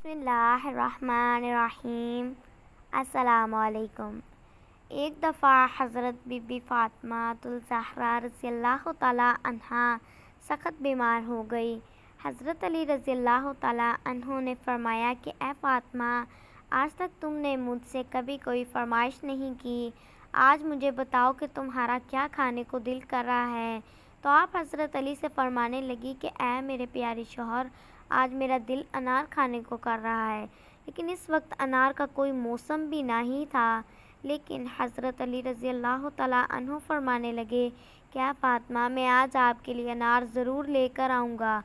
بسم اللہ الرحمن الرحیم۔ السلام علیکم۔ ایک دفعہ حضرت بی بی فاطمہ الزہرا رضی اللہ تعالیٰ عنہا سخت بیمار ہو گئی۔ حضرت علی رضی اللہ تعالیٰ عنہ نے فرمایا کہ اے فاطمہ، آج تک تم نے مجھ سے کبھی کوئی فرمائش نہیں کی، آج مجھے بتاؤ کہ تمہارا کیا کھانے کو دل کر رہا ہے۔ تو آپ حضرت علی سے فرمانے لگی کہ اے میرے پیارے شوہر، آج میرا دل انار کھانے کو کر رہا ہے، لیکن اس وقت انار کا کوئی موسم بھی نہیں تھا۔ لیکن حضرت علی رضی اللہ تعالیٰ عنہ فرمانے لگے کہ اے فاطمہ، میں آج آپ کے لیے انار ضرور لے کر آؤں گا۔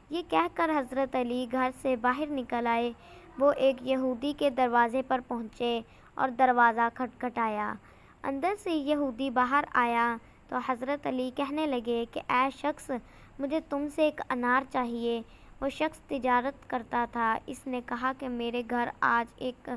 یہ کہہ کر حضرت علی گھر سے باہر نکل آئے۔ وہ ایک یہودی کے دروازے پر پہنچے اور دروازہ کھٹکھٹایا۔ اندر سے یہودی باہر آیا تو حضرت علی کہنے لگے کہ اے شخص، مجھے تم سے ایک انار چاہیے۔ وہ شخص تجارت کرتا تھا۔ اس نے کہا کہ میرے گھر آج ایک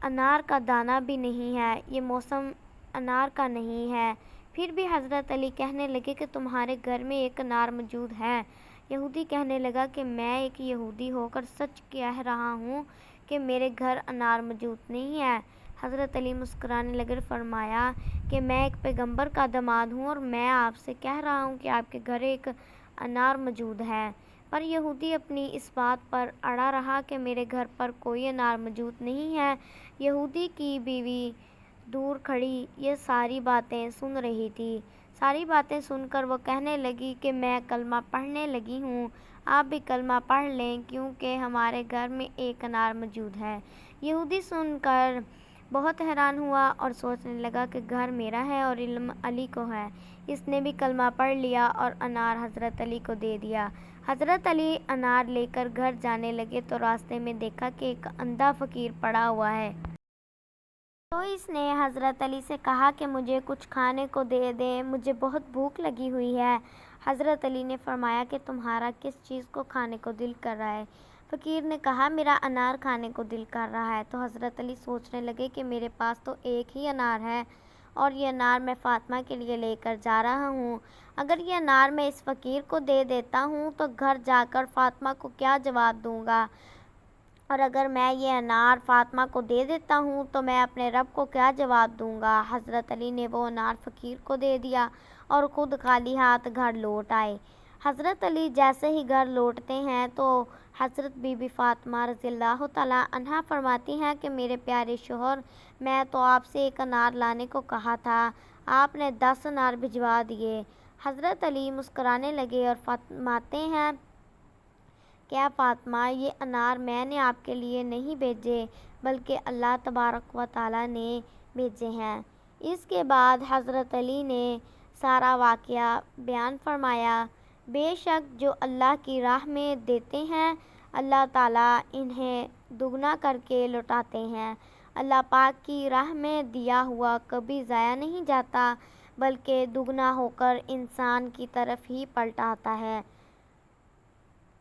انار کا دانہ بھی نہیں ہے، یہ موسم انار کا نہیں ہے۔ پھر بھی حضرت علی کہنے لگے کہ تمہارے گھر میں ایک انار موجود ہے۔ یہودی کہنے لگا کہ میں ایک یہودی ہو کر سچ کہہ رہا ہوں کہ میرے گھر انار موجود نہیں ہے۔ حضرت علی مسکرانے لگے، فرمایا کہ میں ایک پیغمبر کا داماد ہوں اور میں آپ سے کہہ رہا ہوں کہ آپ کے گھر ایک انار موجود ہے۔ پر یہودی اپنی اس بات پر اڑا رہا کہ میرے گھر پر کوئی انار موجود نہیں ہے۔ یہودی کی بیوی دور کھڑی یہ ساری باتیں سن رہی تھی۔ ساری باتیں سن کر وہ کہنے لگی کہ میں کلمہ پڑھنے لگی ہوں، آپ بھی کلمہ پڑھ لیں کیونکہ ہمارے گھر میں ایک انار موجود ہے۔ یہودی سن کر بہت حیران ہوا اور سوچنے لگا کہ گھر میرا ہے اور علم علی کو ہے۔ اس نے بھی کلمہ پڑھ لیا اور انار حضرت علی کو دے دیا۔ حضرت علی انار لے کر گھر جانے لگے تو راستے میں دیکھا کہ ایک اندھا فقیر پڑا ہوا ہے۔ تو اس نے حضرت علی سے کہا کہ مجھے کچھ کھانے کو دے دیں، مجھے بہت بھوک لگی ہوئی ہے۔ حضرت علی نے فرمایا کہ تمہارا کس چیز کو کھانے کو دل کر رہا ہے؟ فقیر نے کہا میرا انار کھانے کو دل کر رہا ہے۔ تو حضرت علی سوچنے لگے کہ میرے پاس تو ایک ہی انار ہے اور یہ انار میں فاطمہ کے لیے لے کر جا رہا ہوں۔ اگر یہ انار میں اس فقیر کو دے دیتا ہوں تو گھر جا کر فاطمہ کو کیا جواب دوں گا، اور اگر میں یہ انار فاطمہ کو دے دیتا ہوں تو میں اپنے رب کو کیا جواب دوں گا۔ حضرت علی نے وہ انار فقیر کو دے دیا اور خود خالی ہاتھ گھر لوٹ آئے۔ حضرت علی جیسے ہی گھر لوٹتے ہیں تو حضرت بی بی فاطمہ رضی اللہ تعالیٰ عنہا فرماتی ہیں کہ میرے پیارے شوہر، میں تو آپ سے ایک انار لانے کو کہا تھا، آپ نے 10 انار بھجوا دیے۔ حضرت علی مسکرانے لگے اور فرماتے ہیں کہ اے فاطمہ، یہ انار میں نے آپ کے لیے نہیں بھیجے بلکہ اللہ تبارک و تعالیٰ نے بھیجے ہیں۔ اس کے بعد حضرت علی نے سارا واقعہ بیان فرمایا۔ بے شک جو اللہ کی راہ میں دیتے ہیں، اللہ تعالیٰ انہیں دگنا کر کے لوٹاتے ہیں۔ اللہ پاک کی راہ میں دیا ہوا کبھی ضائع نہیں جاتا بلکہ دگنا ہو کر انسان کی طرف ہی پلٹ آتا ہے۔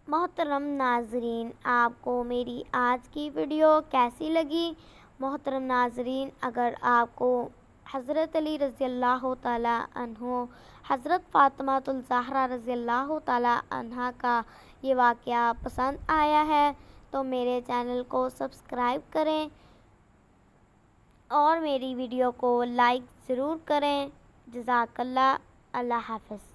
محترم ناظرین، آپ کو میری آج کی ویڈیو کیسی لگی؟ محترم ناظرین، اگر آپ کو حضرت علی رضی اللہ تعالیٰ عنہ، حضرت فاطمہ الزہرا رضی اللہ تعالیٰ عنہا کا یہ واقعہ پسند آیا ہے تو میرے چینل کو سبسکرائب کریں اور میری ویڈیو کو لائک ضرور کریں۔ جزاک اللہ۔ اللہ حافظ۔